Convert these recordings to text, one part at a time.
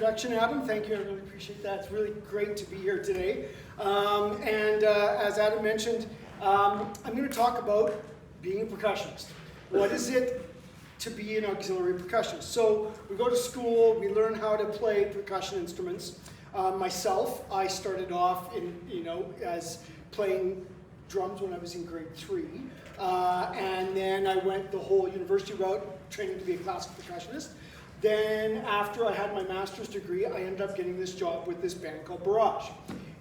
Introduction, Adam. Thank you. I really appreciate that. It's really great to be here today. As Adam mentioned, I'm going to talk about being a percussionist. What is it to be an auxiliary percussionist? So we go to school, we learn how to play percussion instruments. Myself, I started off as playing drums when I was in grade 3. And then I went the whole university route, training to be a classical percussionist. Then after I had my master's degree, I ended up getting this job with this band called Barrage.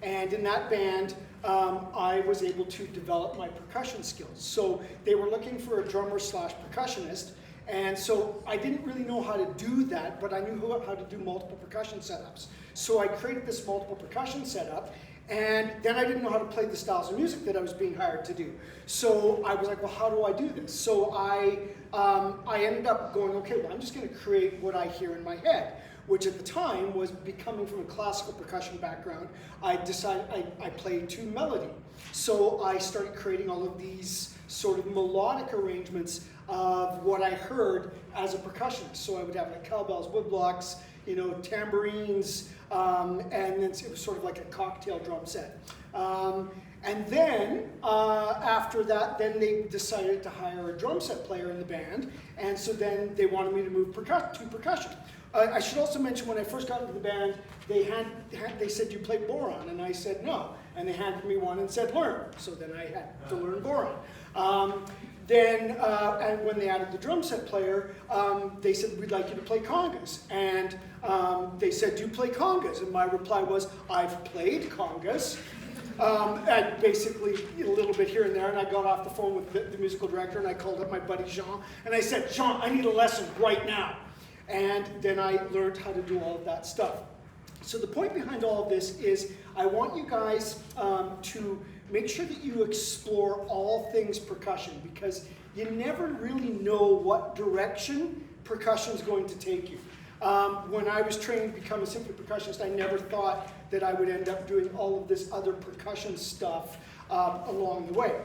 And in that band, I was able to develop my percussion skills. So they were looking for a drummer slash percussionist. And so I didn't really know how to do that, but I knew how to do multiple percussion setups. So I created this multiple percussion setup. And then I didn't know how to play the styles of music that I was being hired to do. So I was like, well, how do I do this? So I ended up going, okay, well, I'm just going to create what I hear in my head, which at the time was becoming from a classical percussion background. I decided I played to melody. So I started creating all of these sort of melodic arrangements of what I heard as a percussionist. So I would have like cowbells, woodblocks, tambourines, and then it was sort of like a cocktail drum set. And then, after that, then they decided to hire a drum set player in the band, and so then they wanted me to move to percussion. I should also mention, when I first got into the band, they said, you play boron, and I said no, and they handed me one and said learn, so then I had to learn boron. And when they added the drum set player, they said, we'd like you to play congas. And they said, do you play congas? And my reply was, I've played congas. And basically a little bit here and there. And I got off the phone with the musical director, and I called up my buddy Jean. And I said, Jean, I need a lesson right now. And then I learned how to do all of that stuff. So the point behind all of this is I want you guys to make sure that you explore all things percussion, because you never really know what direction percussion is going to take you. When I was trained to become a simple percussionist, I never thought that I would end up doing all of this other percussion stuff along the way.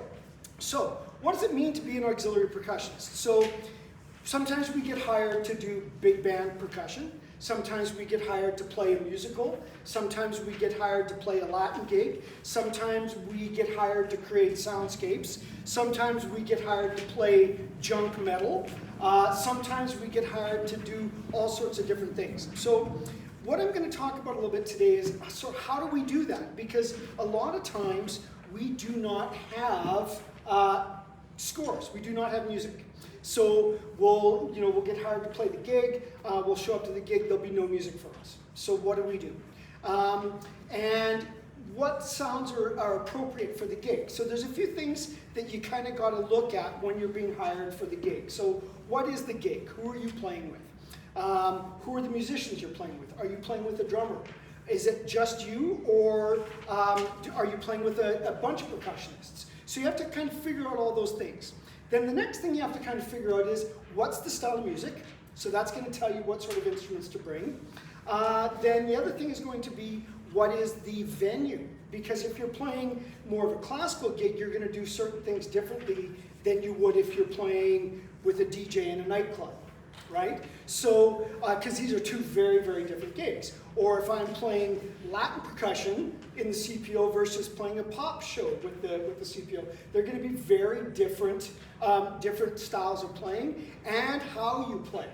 So what does it mean to be an auxiliary percussionist? So sometimes we get hired to do big band percussion. Sometimes we get hired to play a musical. Sometimes we get hired to play a Latin gig. Sometimes we get hired to create soundscapes. Sometimes we get hired to play junk metal. Sometimes we get hired to do all sorts of different things. So what I'm going to talk about a little bit today is how do we do that? Because a lot of times we do not have scores. We do not have music. So we'll get hired to play the gig. We'll show up to the gig. There'll be no music for us. So what do? And what sounds are appropriate for the gig? So there's a few things that you kind of got to look at when you're being hired for the gig. So what is the gig? Who are you playing with? Who are the musicians you're playing with? Are you playing with a drummer? Is it just you, or are you playing with a bunch of percussionists? So you have to kind of figure out all those things. Then the next thing you have to kind of figure out is, what's the style of music? So that's going to tell you what sort of instruments to bring. Then the other thing is going to be, what is the venue? Because if you're playing more of a classical gig, you're going to do certain things differently than you would if you're playing with a DJ in a nightclub, right? So, because these are two very, very different gigs. Or if I'm playing Latin percussion in the CPO versus playing a pop show with the CPO, they're going to be very different, different styles of playing and how you play.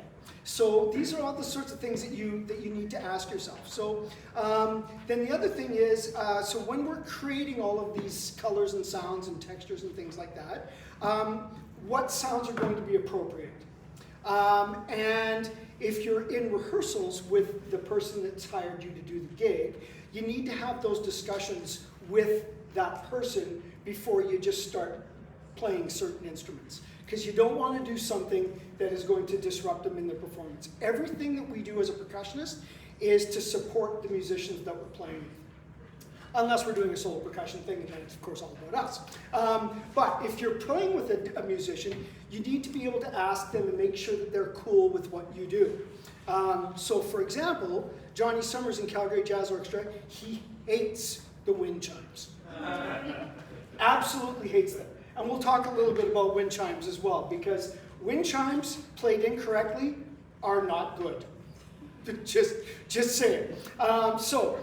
So these are all the sorts of things that you need to ask yourself. So then the other thing is, so when we're creating all of these colors and sounds and textures and things like that, what sounds are going to be appropriate? And if you're in rehearsals with the person that's hired you to do the gig, you need to have those discussions with that person before you just start playing certain instruments. Because you don't want to do something that is going to disrupt them in their performance. Everything that we do as a percussionist is to support the musicians that we're playing with. Unless we're doing a solo percussion thing, and then it's of course all about us. But if you're playing with a musician, you need to be able to ask them and make sure that they're cool with what you do. So for example, Johnny Summers in Calgary Jazz Orchestra, he hates the wind chimes. Absolutely hates them. And we'll talk a little bit about wind chimes as well, because wind chimes played incorrectly are not good. Just saying. So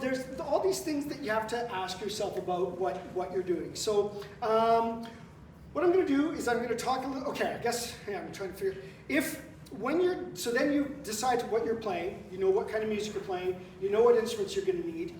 there's all these things that you have to ask yourself about what you're doing. So what I'm going to do is I'm going to talk a little. Okay, I guess I'm trying to figure so then you decide what you're playing. You know what kind of music you're playing. You know what instruments you're going to need.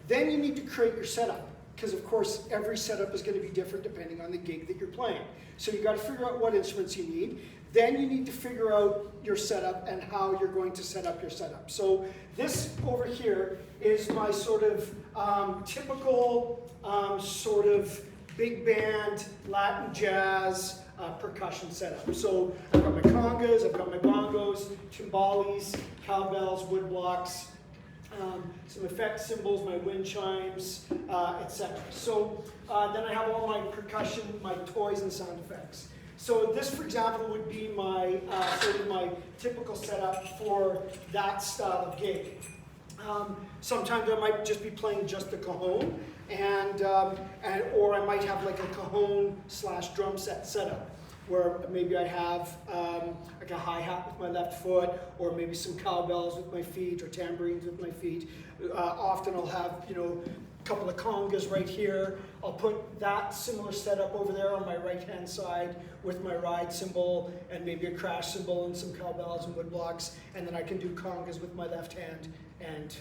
Then you need to create your setup, because of course every setup is going to be different depending on the gig that you're playing. So you got to figure out what instruments you need. Then you need to figure out your setup and how you're going to set up your setup. So this over here is my sort of typical sort of big band Latin jazz percussion setup. So I've got my congas, I've got my bongos, timbales, cowbells, woodblocks, some effect cymbals, my wind chimes, etc. So then I have all my percussion, my toys and sound effects. So this, for example, would be my sort of my typical setup for that style of gig. Sometimes I might just be playing just the cajon, or I might have like a cajon/drum set setup, where maybe I have like a hi-hat with my left foot, or maybe some cowbells with my feet, or tambourines with my feet. Often I'll have, a couple of congas right here. I'll put that similar setup over there on my right-hand side with my ride cymbal and maybe a crash cymbal and some cowbells and woodblocks, and then I can do congas with my left hand and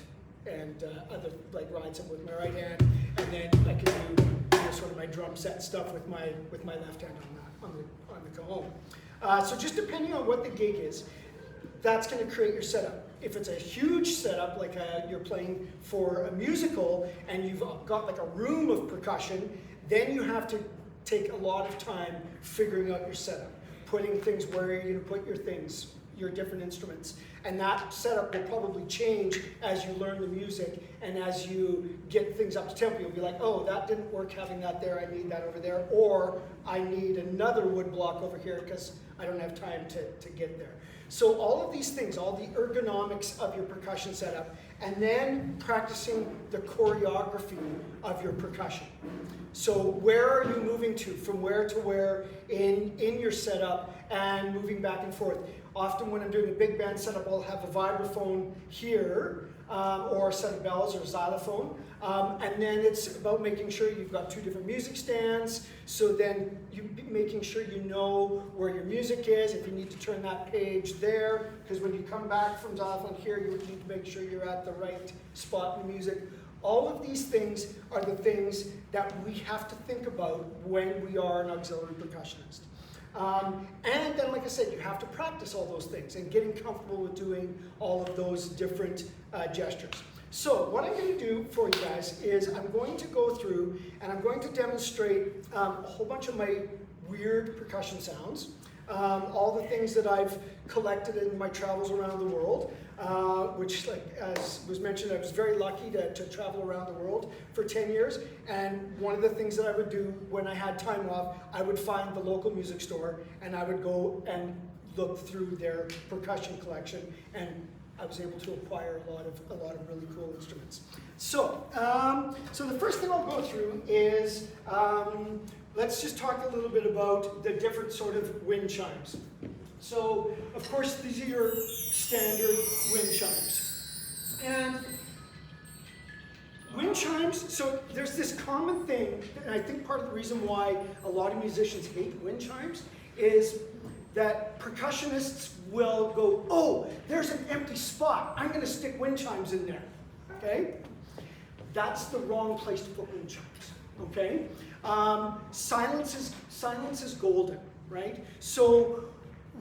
other like ride cymbal with my right hand, and then I can do sort of my drum set stuff with my left hand on the cajon. So just depending on what the gig is, that's going to create your setup. If it's a huge setup, like you're playing for a musical and you've got like a room of percussion, then you have to take a lot of time figuring out your setup, putting things where you're going to put your things, your different instruments. And that setup will probably change as you learn the music and as you get things up to tempo. You'll be like, oh, that didn't work having that there, I need that over there, or I need another wood block over here because I don't have time to get there. So all of these things, all the ergonomics of your percussion setup, and then practicing the choreography of your percussion. So where are you moving to, from where to where in your setup, and moving back and forth. Often when I'm doing a big band setup, I'll have a vibraphone here, or a set of bells or a xylophone. And then it's about making sure you've got two different music stands, so then making sure you know where your music is, if you need to turn that page there, because when you come back from xylophone here, you would need to make sure you're at the right spot in the music. All of these things are the things that we have to think about when we are an auxiliary percussionist. And then, like I said, you have to practice all those things and getting comfortable with doing all of those different gestures. So what I'm going to do for you guys is I'm going to go through and I'm going to demonstrate a whole bunch of my weird percussion sounds, all the things that I've collected in my travels around the world, which, like as was mentioned, I was very lucky to travel around the world for 10 years. And one of the things that I would do when I had time off, I would find the local music store and I would go and look through their percussion collection, and I was able to acquire a lot of really cool instruments. So, so the first thing I'll go through is let's just talk a little bit about the different sort of wind chimes. So, of course, these are your standard wind chimes. And wind chimes, so there's this common thing, and I think part of the reason why a lot of musicians hate wind chimes is that percussionists will go, oh, there's an empty spot, I'm going to stick wind chimes in there, okay? That's the wrong place to put wind chimes, okay? Silence is golden, right? So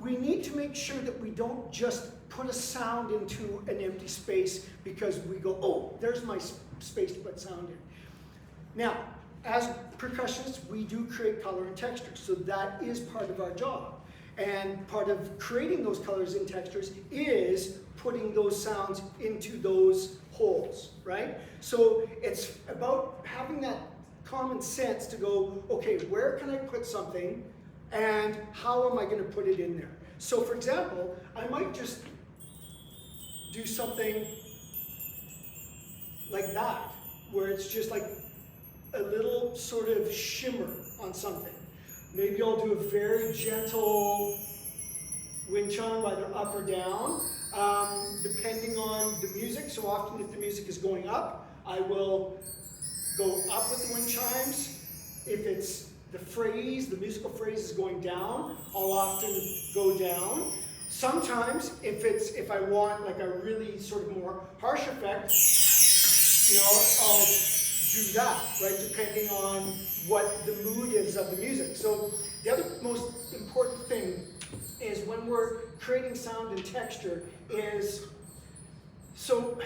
we need to make sure that we don't just put a sound into an empty space because we go, oh, there's my space to put sound in. Now, as percussionists, we do create color and texture, so that is part of our job. And part of creating those colors and textures is putting those sounds into those holes, right? So it's about having that common sense to go, okay, where can I put something and how am I going to put it in there? So for example, I might just do something like that, where it's just like a little sort of shimmer on something. Maybe I'll do a very gentle wind chime, either up or down. depending on the music. So often if the music is going up, I will go up with the wind chimes. If it's the phrase, the musical phrase is going down, I'll often go down. Sometimes if I want like a really sort of more harsh effect, I'll do that, right, depending on what the mood is of the music. So the other most important thing is when we're creating sound and texture is, so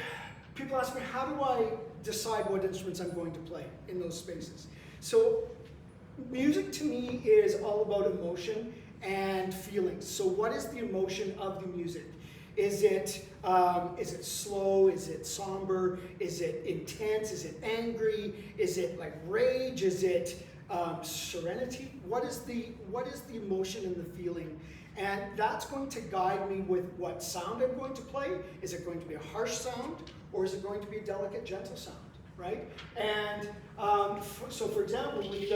people ask me, how do I decide what instruments I'm going to play in those spaces? So music to me is all about emotion and feelings. So what is the emotion of the music? Is it slow? Is it somber? Is it intense? Is it angry? Is it like rage? Is it serenity? What is the emotion and the feeling? And that's going to guide me with what sound I'm going to play. Is it going to be a harsh sound, or is it going to be a delicate, gentle sound, right? And so for example, with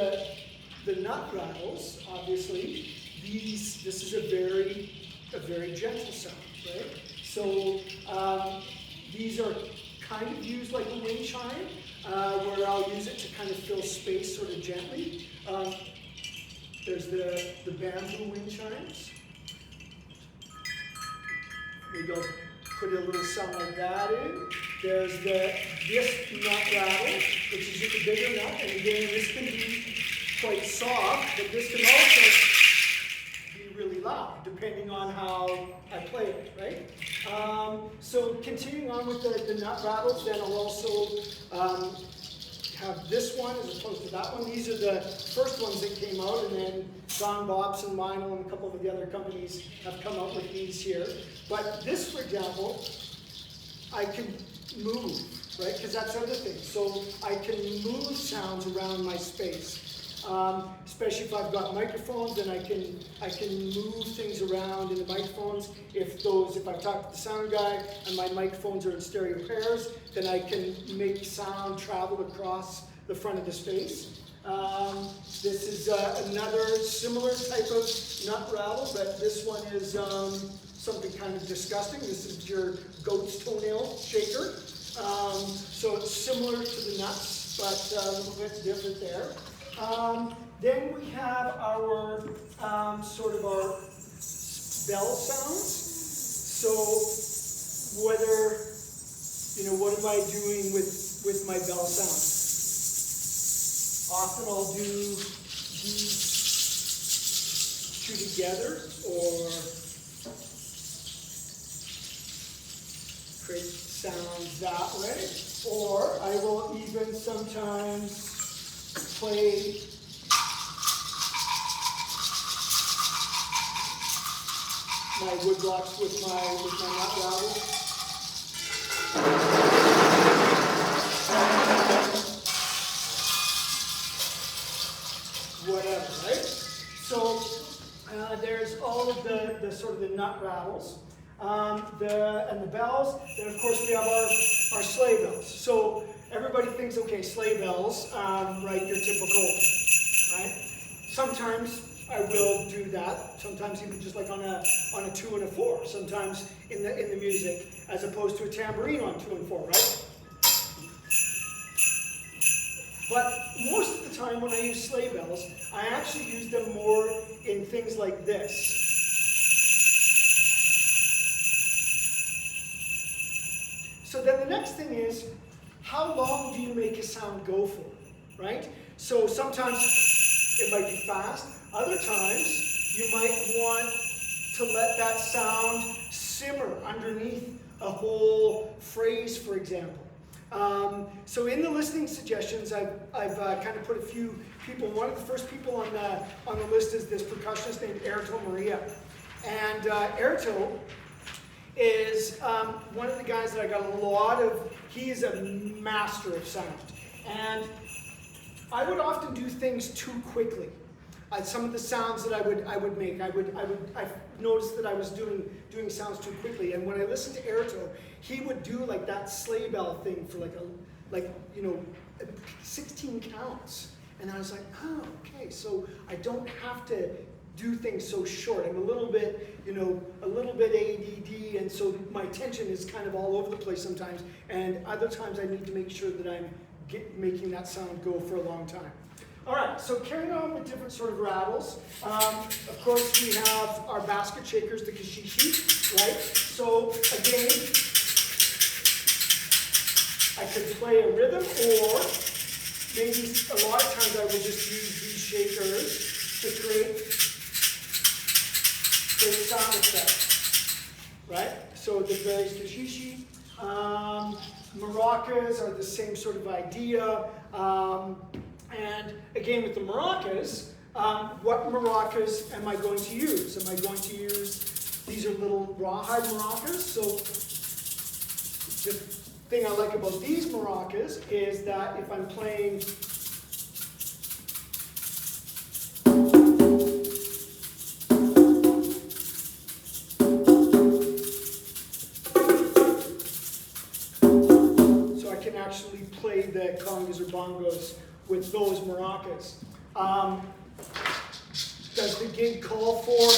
the nut rattles, obviously, this is a very gentle sound, right? So these are kind of used like a wind chime, where I'll use it to kind of fill space sort of gently. There's the bamboo wind chimes. We go put a little sound like that in. There's this nut rattle, which is just a bigger nut, and again, this can be quite soft, but this can also be really loud, depending on how I play it, right? So continuing on with the nut rattles, then I'll also have this one as opposed to that one. These are the first ones that came out, and then Don Bob's and Meinl and a couple of the other companies have come out with these here. But this, for example, I can move, right? Because that's the other thing. So I can move sounds around my space. Especially if I've got microphones, then I can move things around in the microphones. If I've talked to the sound guy and my microphones are in stereo pairs, then I can make sound travel across the front of the space. This is another similar type of nut rattle, but this one is something kind of disgusting. This is your goat's toenail shaker. So it's similar to the nuts, but a little bit different there. Then we have our sort of our bell sounds. So whether, what am I doing with my bell sounds? Often I'll do these two together, or create sounds that way, or I will even sometimes play my woodblocks with my nut rattle. Whatever, right? So there's all of the sort of the nut rattles, and the bells. Then of course we have our sleigh bells. So everybody thinks, okay, sleigh bells, right, your typical, right? Sometimes I will do that. Sometimes even just like on a 2 and a 4. Sometimes in the music, as opposed to a tambourine on 2 and 4, right? But most of the time when I use sleigh bells, I actually use them more in things like this. So then the next thing is, how long do you make a sound go for, right? So sometimes it might be fast. Other times you might want to let that sound simmer underneath a whole phrase, for example. So in the listening suggestions, I've kind of put a few people. One of the first people on the list is this percussionist named Airto Maria. And Airto is one of the guys that I got a lot of. He is a master of sound. And I would often do things too quickly. Some of the sounds that I would make, I noticed that I was doing sounds too quickly. And when I listened to Airto, he would do like that sleigh bell thing for 16 counts. And I was like, oh, okay, so I don't have to do things so short. I'm a little bit, a little bit ADD, and so my attention is kind of all over the place sometimes, and other times I need to make sure that I'm making that sound go for a long time. All right, so carrying on with different sort of rattles. Of course, we have our basket shakers, the kashishi, right? So again, I could play a rhythm, or maybe a lot of times I will just use these shakers to create sound effects, right? So the various kashishi. Maracas are the same sort of idea. And again, with the maracas, what maracas am I going to use? Am I going to use, these are little rawhide maracas. So the thing I like about these maracas is that if I'm playing actually play the congas or bongos with those maracas. Does the gig call for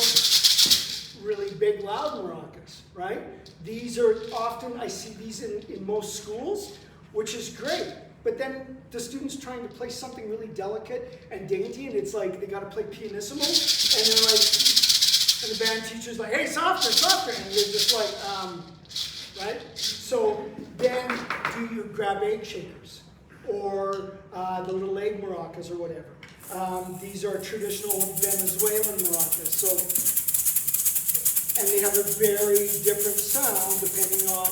really big, loud maracas, right? These are often, I see these in most schools, which is great. But then the student's trying to play something really delicate and dainty, and it's like they got to play pianissimo, and they're like, and the band teacher's like, hey, softer, softer, and you're just like, right? So then do you grab egg shakers or the little egg maracas or whatever? These are traditional Venezuelan maracas. So, and they have a very different sound depending on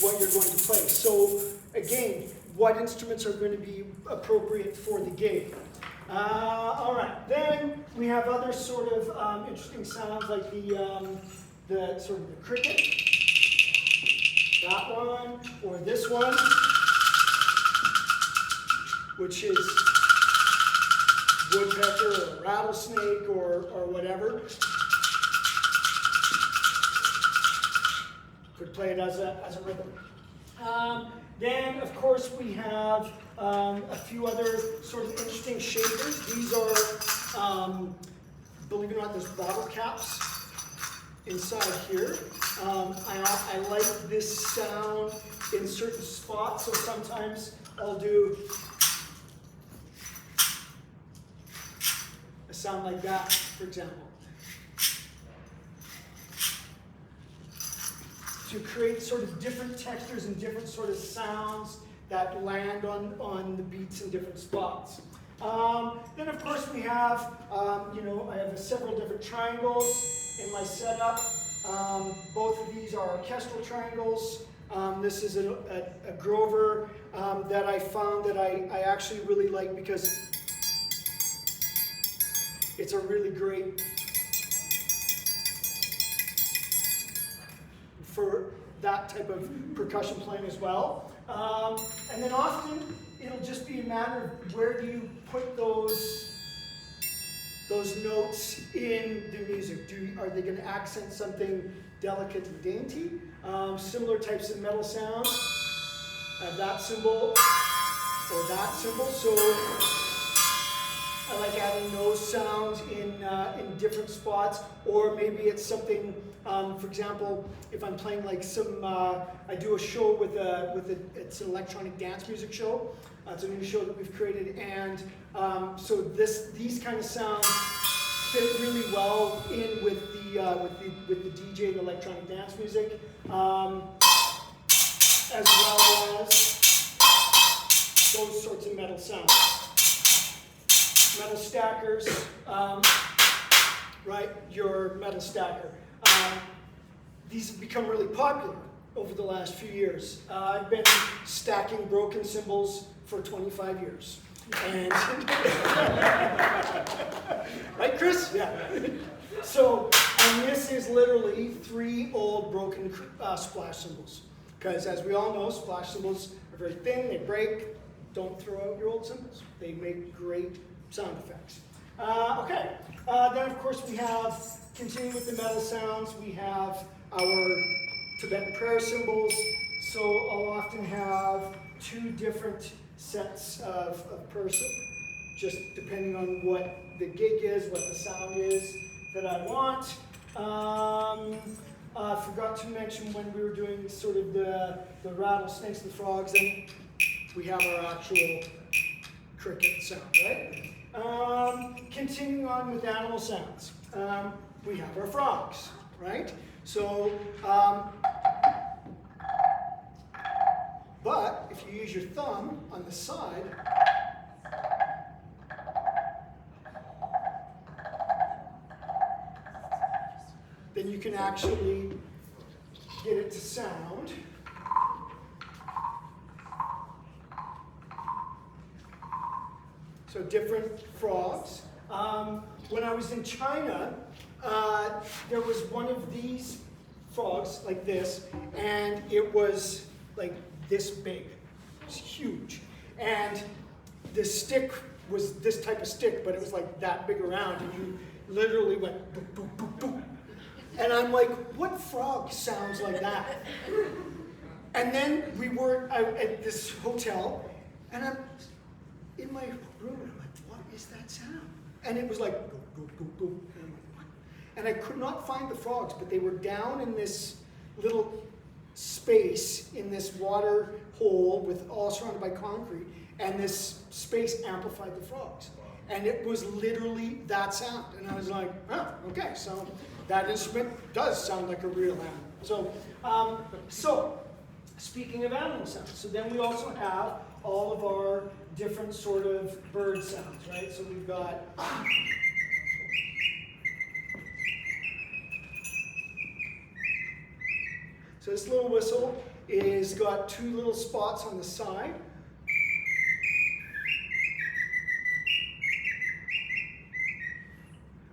what you're going to play. So again, what instruments are going to be appropriate for the gig? All right, then we have other sort of interesting sounds like the sort of the cricket, that one, or this one, which is woodpecker or rattlesnake or whatever. Could play it as a rhythm. Then, of course, we have a few other sort of interesting shakers. These are, believe it or not, there's bottle caps inside here. I like this sound in certain spots, so sometimes I'll do a sound like that, for example. To create sort of different textures and different sort of sounds that land on the beats in different spots. Then of course we have, I have several different triangles in my setup. Both of these are orchestral triangles. This is a Grover that I found that I actually really like because it's a really great for that type of percussion playing as well. And then often it'll just be a matter of where do you put those notes in the music. Are they going to accent something delicate and dainty? Similar types of metal sounds. I have that cymbal or that cymbal. So I like adding those sounds in different spots, or maybe it's something. For example, if I'm playing like I do a show it's an electronic dance music show. It's a new show that we've created, and so these kind of sounds fit really well in with the DJ and electronic dance music, as well as those sorts of metal sounds. Metal stackers, right? Your metal stacker. These have become really popular over the last few years. I've been stacking broken cymbals for 25 years. And right, Chris? Yeah. So, and this is literally 3 old broken splash cymbals. Because as we all know, splash cymbals are very thin, they break. Don't throw out your old cymbals. They make great sound effects. Okay, then of course we have, continuing with the metal sounds, we have our Tibetan prayer cymbals. So I'll often have 2 different sets of prayer, just depending on what the gig is, what the sound is that I want. I forgot to mention when we were doing sort of the rattlesnakes, the frogs, and we have our actual cricket sound, right? Continuing on with animal sounds, we have our frogs, right? So, but if you use your thumb on the side, then you can actually get it to sound. So different frogs. When I was in China, there was one of these frogs like this, and it was like this big. It was huge. And the stick was this type of stick, but it was like that big around, and you literally went boop, boop, boop, boop. And I'm like, what frog sounds like that? And then we were at this hotel, and I'm in my room, and I'm like, what is that sound? And it was like, go, go, go, go. And I'm like, what? And I could not find the frogs, but they were down in this little space in this water hole with all surrounded by concrete, and this space amplified the frogs. And it was literally that sound. And I was like, oh, okay, so that instrument does sound like a real animal. So, speaking of animal sounds, so then we also have all of our different sort of bird sounds, right? So we've got so this little whistle is got two little spots on the side.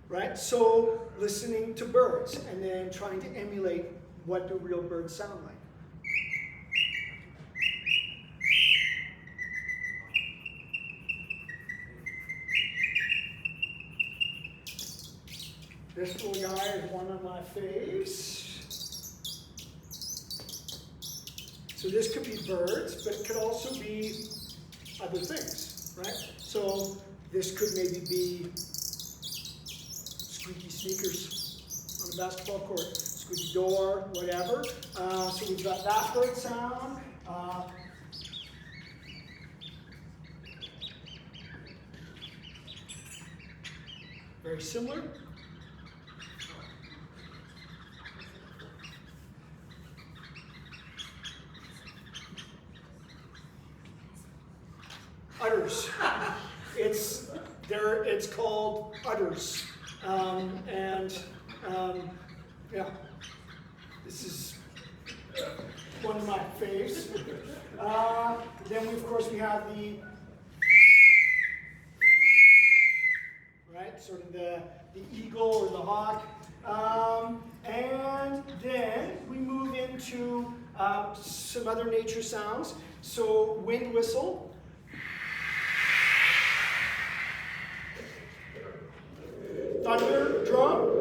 Right? So listening to birds and then trying to emulate what do real birds sound like. This little guy is one of my faves. So this could be birds, but it could also be other things, right? So this could maybe be squeaky sneakers on a basketball court, squeaky door, whatever. So we've got that bird sound. Very similar. Udders. It's called udders. Yeah, this is one of my faves. Then of course we have the, right, sort of the eagle or the hawk. And then we move into some other nature sounds. So wind whistle. Thunder drum.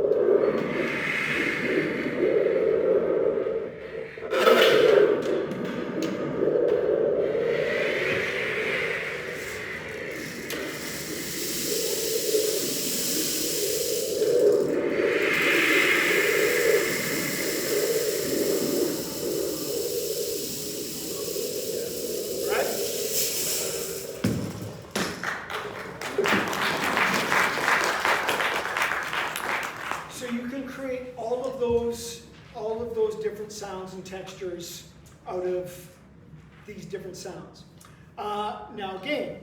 Sounds and textures out of these different sounds. Now again,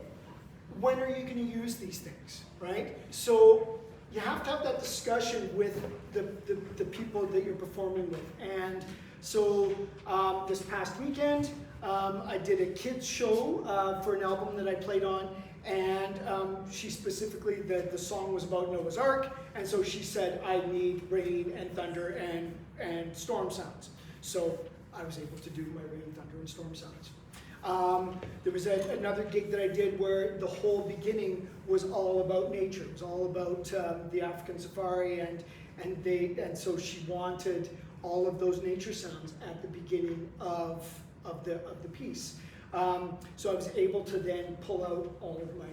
when are you going to use these things, right? So you have to have that discussion with the people that you're performing with. And so this past weekend, I did a kids show for an album that I played on, and she specifically, the song was about Noah's Ark, and so she said, I need rain and thunder and storm sounds. So I was able to do my rain, thunder, and storm sounds. There was another gig that I did where the whole beginning was all about nature. It was all about the African safari, and so she wanted all of those nature sounds at the beginning of the piece. So I was able to then pull out all of my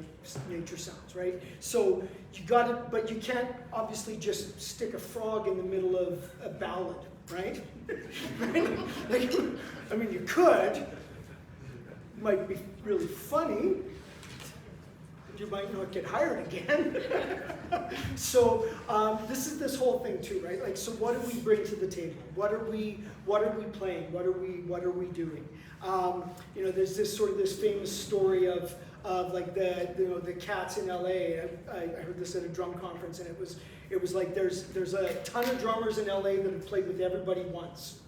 nature sounds, right? So you got to, but you can't obviously just stick a frog in the middle of a ballad, right? Like, I mean, you could. Might be really funny. You might not get hired again. So this is this whole thing too, right? Like, so what do we bring to the table? What are we playing? What are we doing? You know, there's this famous story of like the cats in LA. I heard this at a drum conference, and it was like there's a ton of drummers in LA that have played with everybody once.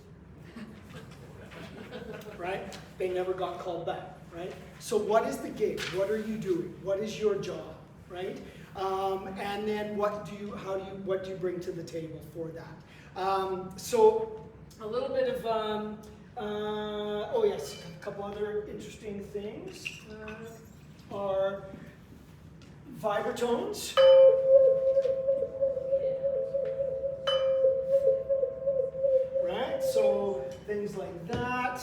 Right? They never got called back, right? So what is the gig? What are you doing? What is your job, right? And then what do you bring to the table for that? So a little bit of oh yes, a couple other interesting things are vibratones. Right, so things like that.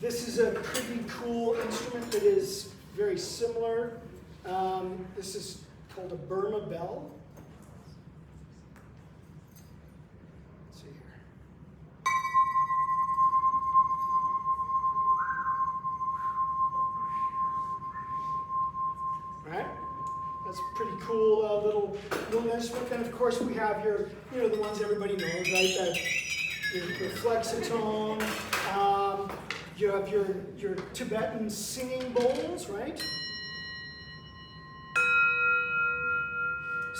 This is a pretty cool instrument that is very similar. This is called a Burma bell. Let's see here. Right? That's a pretty cool little instrument. And of course we have your, you know, the ones everybody knows, right? Your flexitone. You have your Tibetan singing bowls, right?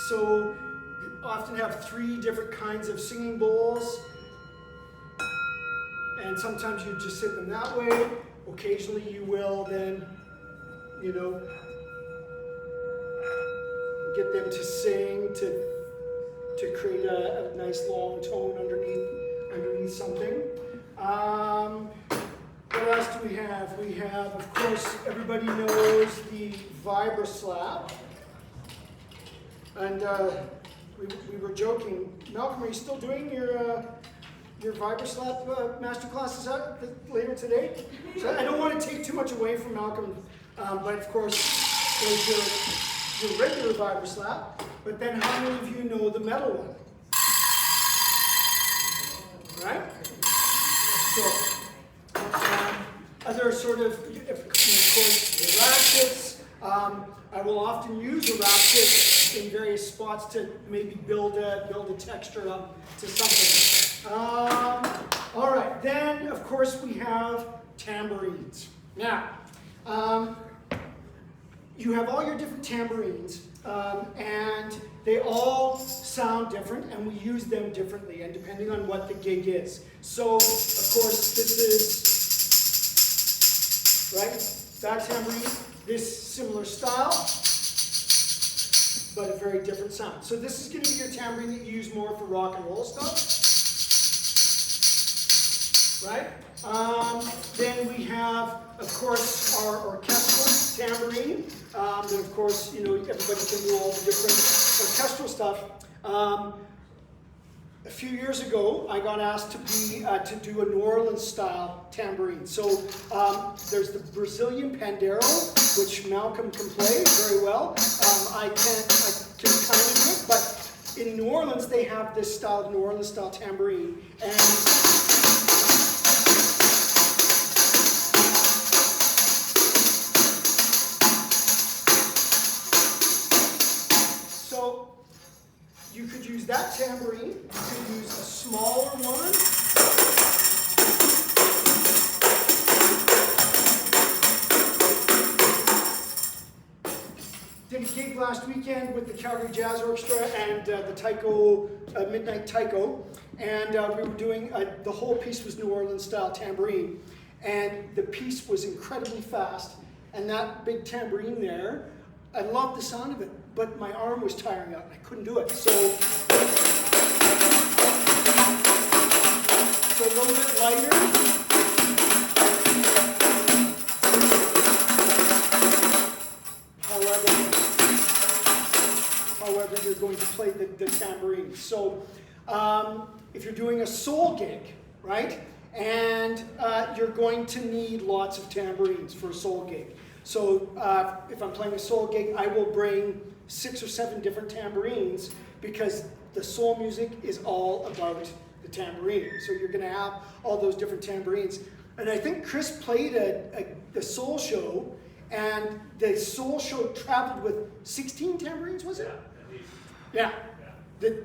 So you often have 3 different kinds of singing bowls. And sometimes you just sit them that way. Occasionally you will then, you know, get them to sing to create a nice long tone underneath something. What else do we have? We have, of course, everybody knows the vibroslap. And we were joking. Malcolm, are you still doing your vibroslap master classes later today? So I don't want to take too much away from Malcolm, but of course, there's your regular vibroslap. But then, how many of you know the metal one? Right? So. Other sort of course, the ratchets. I will often use a ratchet in various spots to maybe build a texture up to something. All right, then of course we have tambourines. Now, you have all your different tambourines, and they all sound different, and we use them differently, and depending on what the gig is. So, of course, this is, right, that tambourine, this similar style, but a very different sound. So this is going to be your tambourine that you use more for rock and roll stuff, right? Then we have, of course, our orchestral tambourine. That, of course, you know, everybody can do all the different orchestral stuff. A few years ago, I got asked to do a New Orleans style tambourine. So there's the Brazilian pandeiro, which Malcolm can play very well. I can kind of do it, but in New Orleans they have this style, New Orleans style tambourine, and you could use that tambourine, you could use a smaller one. Did a gig last weekend with the Calgary Jazz Orchestra and the Taiko, Midnight Taiko, and we were doing, the whole piece was New Orleans style tambourine, and the piece was incredibly fast, and that big tambourine there, I loved the sound of it, but my arm was tiring out. I couldn't do it. So a little bit lighter. However, you're going to play the tambourine. So if you're doing a soul gig, right, and you're going to need lots of tambourines for a soul gig. So if I'm playing a soul gig, I will bring 6 or 7 different tambourines because the soul music is all about the tambourine. So you're going to have all those different tambourines. And I think Chris played the soul show, and the soul show traveled with 16 tambourines, was it? Yeah, at least. Yeah.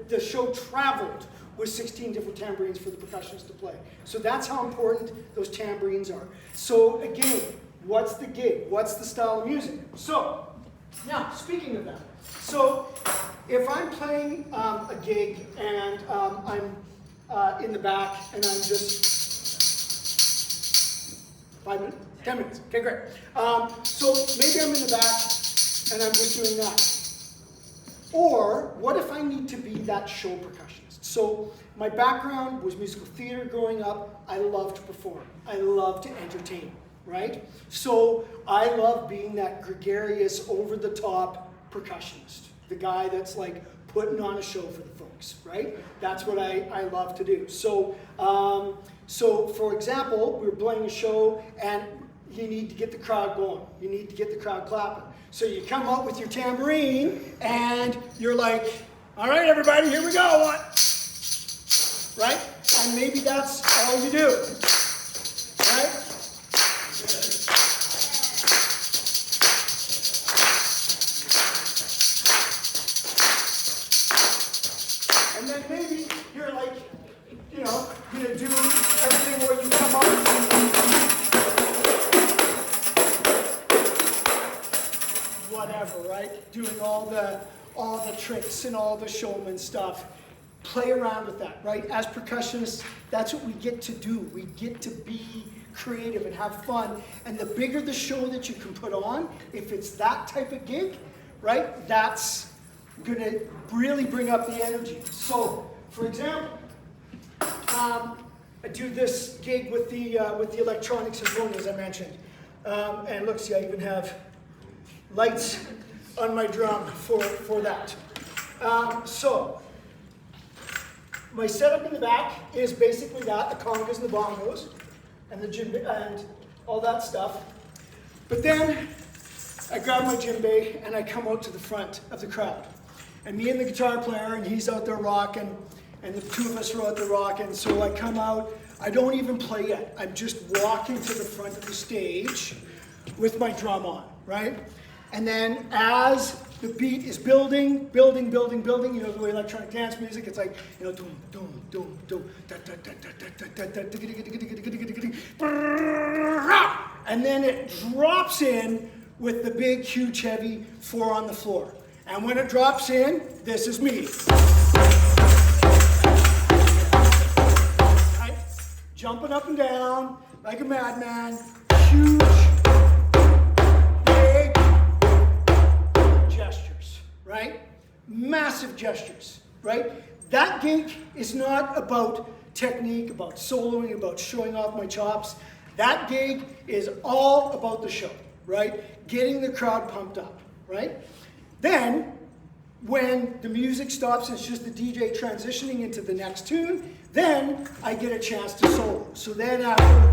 The show traveled with 16 different tambourines for the percussionists to play. So that's how important those tambourines are. So again, what's the gig? What's the style of music? So, now, speaking of that, so if I'm playing a gig and I'm in the back and I'm just 5 minutes? 10 minutes. Okay, great. So maybe I'm in the back and I'm just doing that. Or what if I need to be that show percussionist? So my background was musical theater growing up. I love to perform. I love to entertain, right? So I love being that gregarious, over-the-top percussionist. The guy that's like putting on a show for the folks, right? That's what I love to do. So, for example, we were playing a show and you need to get the crowd going. You need to get the crowd clapping. So you come up with your tambourine and you're like, all right, everybody, here we go. Right? And maybe that's all you do. Right? And then maybe you're like, you know, going to do everything where you come up with whatever, right? Doing all the tricks and all the showman stuff. Play around with that, right? As percussionists, that's what we get to do. We get to be creative and have fun. And the bigger the show that you can put on, if it's that type of gig, right? That's going to really bring up the energy. So, for example, I do this gig with the electronic symphony, as I mentioned. And look, see, I even have lights on my drum for that. So, my setup in the back is basically that, the congas and the bongos, and the djembe, and all that stuff. But then, I grab my djembe and I come out to the front of the crowd. And me and the guitar player, and he's out there rocking, and the two of us are out there rocking, so I come out, I don't even play yet. I'm just walking to the front of the stage with my drum on, right? And then as the beat is building, you know, the way electronic dance music, it's like, you know, doom, doom, doom, doom, and then it drops in with the big, huge, heavy 4 on the floor. And when it drops in, this is me. Right? Jumping up and down like a madman, huge, big gestures, right? Massive gestures, right? That gig is not about technique, about soloing, about showing off my chops. That gig is all about the show, right? Getting the crowd pumped up, right? Then, when the music stops and it's just the DJ transitioning into the next tune, then I get a chance to solo. So then after,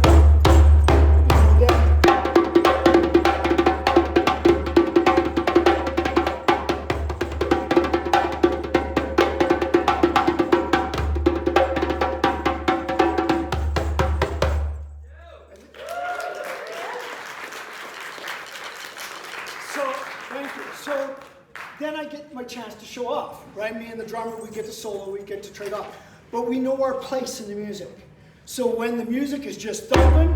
then I get my chance to show off, right? Me and the drummer, we get to solo, we get to trade off. But we know our place in the music. So when the music is just thumping,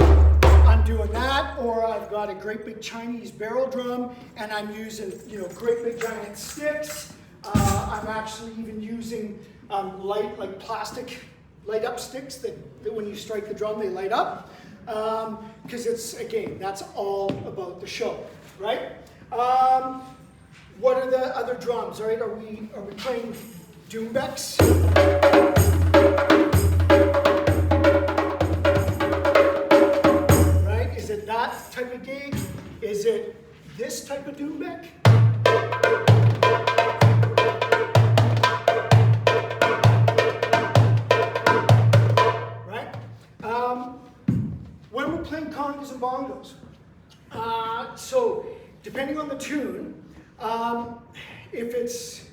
I'm doing that, or I've got a great big Chinese barrel drum, and I'm using, you know, great big giant sticks. I'm actually even using like plastic light up sticks that when you strike the drum, they light up. Because it's, again, that's all about the show, right? What are the other drums, right? Are we playing doumbeks? Right? Is it that type of gig? Is it this type of doumbek? Right? playing congas and bongos. So depending on the tune, if it's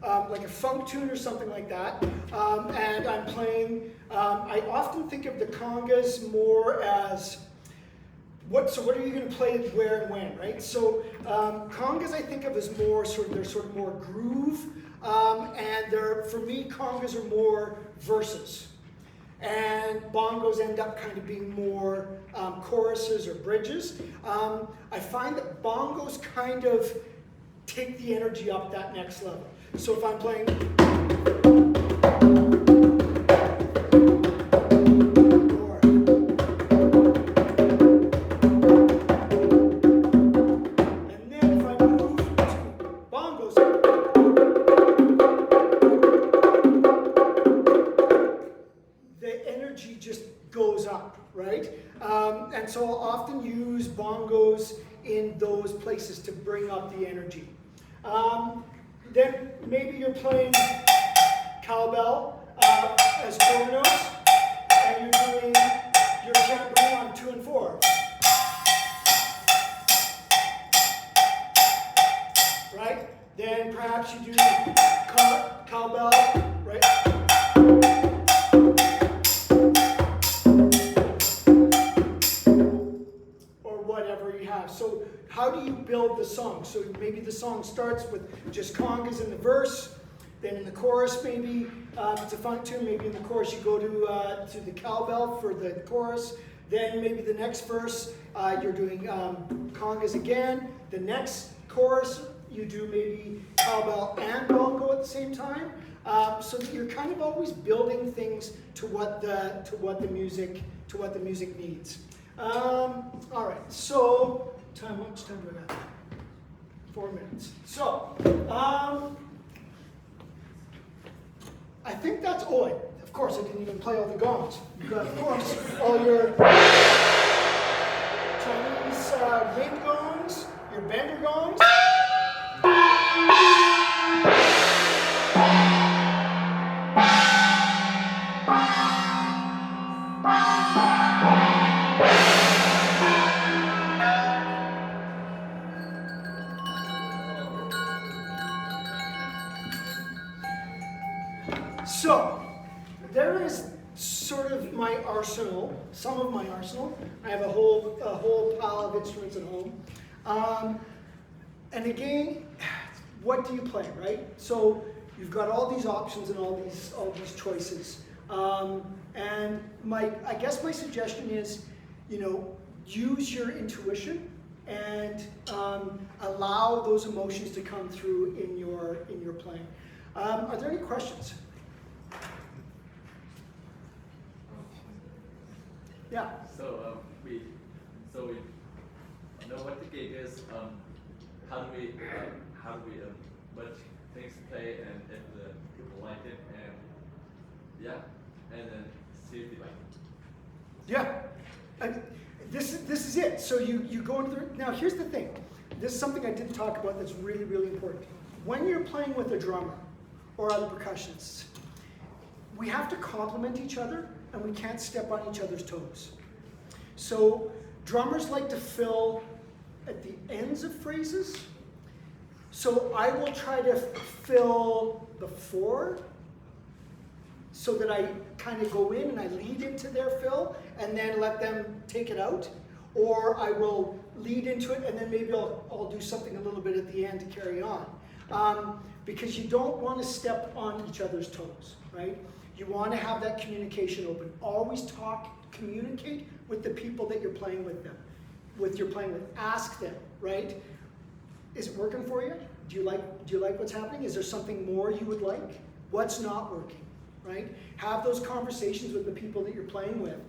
like a funk tune or something like that, and I'm playing, I often think of the congas more as what are you going to play where and when, right? So congas I think of as more they're sort of more groove, and for me congas are more verses, and bongos end up kind of being more choruses or bridges. I find that bongos kind of take the energy up that next level. So if I'm playing, and then if I move to bongos, the energy just goes up, right? And so I'll often use bongos in those places to bring up the energy. Then maybe you're playing cowbell as quarter notes, and you're doing your tambourine on 2 and 4. Right? Then perhaps you do cowbell, right? Or whatever you have. So how do you build the song? So maybe the song starts with just congas in the verse, then in the chorus maybe, if it's a funk tune, maybe in the chorus you go to the cowbell for the chorus, then maybe the next verse you're doing congas again, the next chorus you do maybe cowbell and bongo at the same time, so that you're kind of always building things to what the music needs. All right, so how much time do I got? 4 minutes. So, I think that's, of course I didn't even play all the gongs. You got, of course, all your Chinese ring gongs, your bender gongs. So, there is sort of my arsenal, some of my arsenal. I have a whole pile of instruments at home. And again, what do you play, right? So you've got all these options and all these choices. And I guess my suggestion is, use your intuition and allow those emotions to come through in your playing. Are there any questions? Yeah. So we know what the gig is. How do we let things play, and if the people like it, and then see if they like it. Yeah. And this is it. So you go into now. Here's the thing. This is something I didn't talk about that's really, really important. When you're playing with a drummer or other percussionists, we have to complement each other, and we can't step on each other's toes. So drummers like to fill at the ends of phrases. So I will try to fill before, so that I kind of go in and I lead into their fill and then let them take it out. Or I will lead into it and then maybe I'll do something a little bit at the end to carry on. Because you don't want to step on each other's toes, right? You want to have that communication open. Always communicate with the people that you're playing with Ask them, right? Is it working for you? Do you like what's happening? Is there something more you would like? What's not working, right? Have those conversations with the people that you're playing with.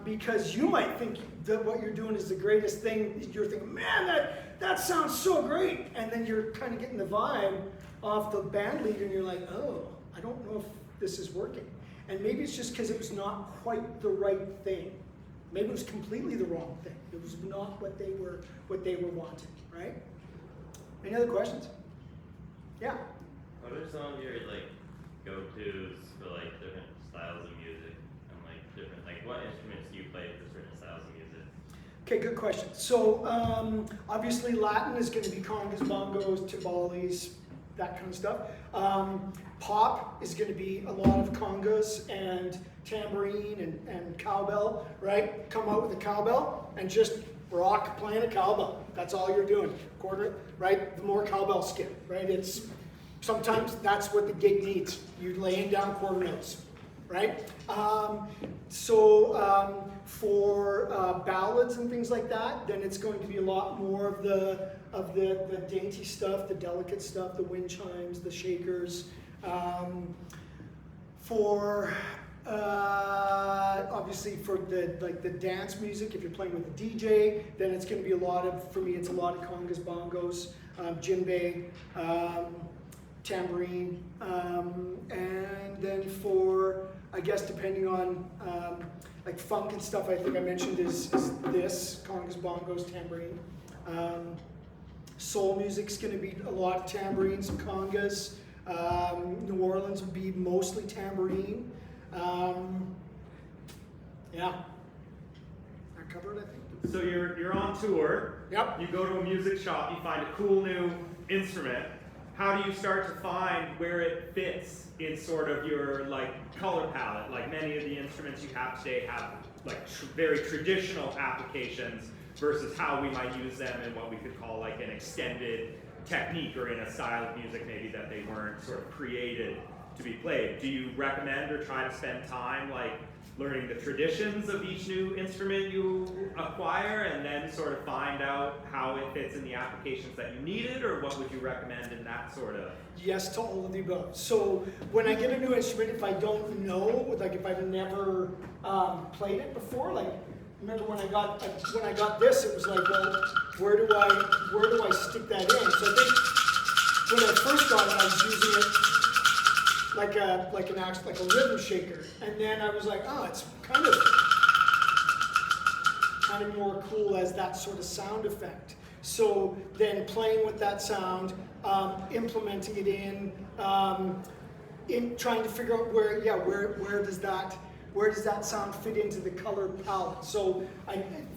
Because you might think that what you're doing is the greatest thing. You're thinking, man, that sounds so great. And then you're kind of getting the vibe off the band leader and you're like, oh, I don't know if this is working. And maybe it's just because it was not quite the right thing. Maybe it was completely the wrong thing. It was not what they were wanting, right? Any other questions? Yeah. What are some of your go-tos for different styles of music and different what instruments do you play for certain styles of music? Okay, good question. So obviously Latin is going to be congas, bongos, timbales, that kind of stuff. Pop is going to be a lot of congas and tambourine and cowbell, right? Come out with a cowbell and just rock playing a cowbell. That's all you're doing. Quarter, right? The more cowbell skip, right? It's sometimes that's what the gig needs. You're laying down quarter notes, right? For ballads and things like that, then it's going to be a lot more of the dainty stuff, the delicate stuff, the wind chimes, the shakers. Obviously for the dance music, if you're playing with a DJ, then it's going to be a lot of, for me, it's a lot of congas, bongos, djembe, tambourine, and then for, I guess, depending on like funk and stuff, I think I mentioned is this, congas, bongos, tambourine. Soul music's going to be a lot of tambourines and congas. New Orleans will be mostly tambourine. Yeah, I covered it, I think. So you're on tour. Yep. You go to a music shop, you find a cool new instrument. How do you start to find where it fits in sort of your like color palette? Like many of the instruments you have today have like very traditional applications versus how we might use them in what we could call like an extended technique or in a style of music maybe that they weren't sort of created to be played. Do you recommend or try to spend time like learning the traditions of each new instrument you acquire and then sort of find out how it fits in the applications that you needed, or what would you recommend in that sort of? Yes to all of the above. So when I get a new instrument, if I don't know, like if I've never played it before, like remember when I got this, it was like, well, where do I stick that in? So I think when I first got it, I was using it like a rhythm shaker, and then I was like, oh, it's kind of more cool as that sort of sound effect. So then playing with that sound, implementing it in trying to figure out where does that sound fit into the color palette. So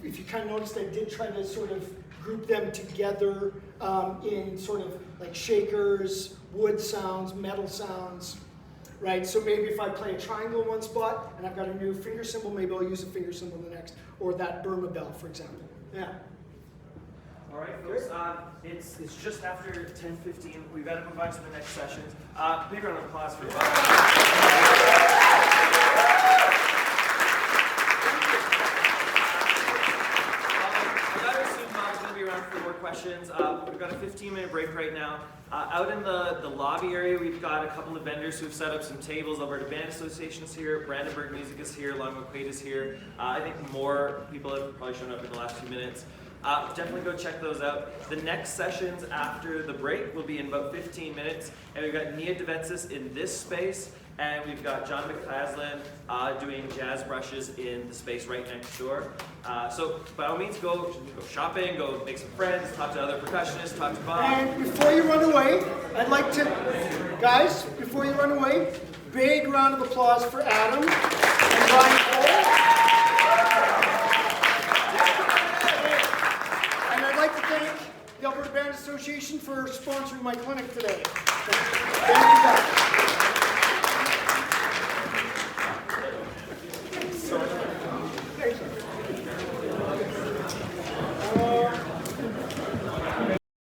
if you kind of noticed, I did try to sort of group them together in sort of like shakers, wood sounds, metal sounds, right? So maybe if I play a triangle in one spot and I've got a new finger cymbal, maybe I'll use a finger cymbal in the next, or that Burma bell, for example. Yeah. All right, folks. It's just after 10:15. We've got to move on to the next sessions. Big round of applause for for more questions. We've got a 15-minute break right now. Out in the lobby area, we've got a couple of vendors who've set up some tables. Alberta Band Association is here, Brandenburg Music is here, Longwood Quaid is here. I think more people have probably shown up in the last few minutes. Definitely go check those out. The next sessions after the break will be in about 15 minutes, and we've got Nia DeVetsis in this space, and we've got John McCaslin doing jazz brushes in the space right next door. So by all means, go shopping, go make some friends, talk to other percussionists, talk to Bob. And before you run away, I'd like to, guys, before you run away, big round of applause for Adam and Brian Cole. And I'd like to thank the Alberta Band Association for sponsoring my clinic today. Thank you guys.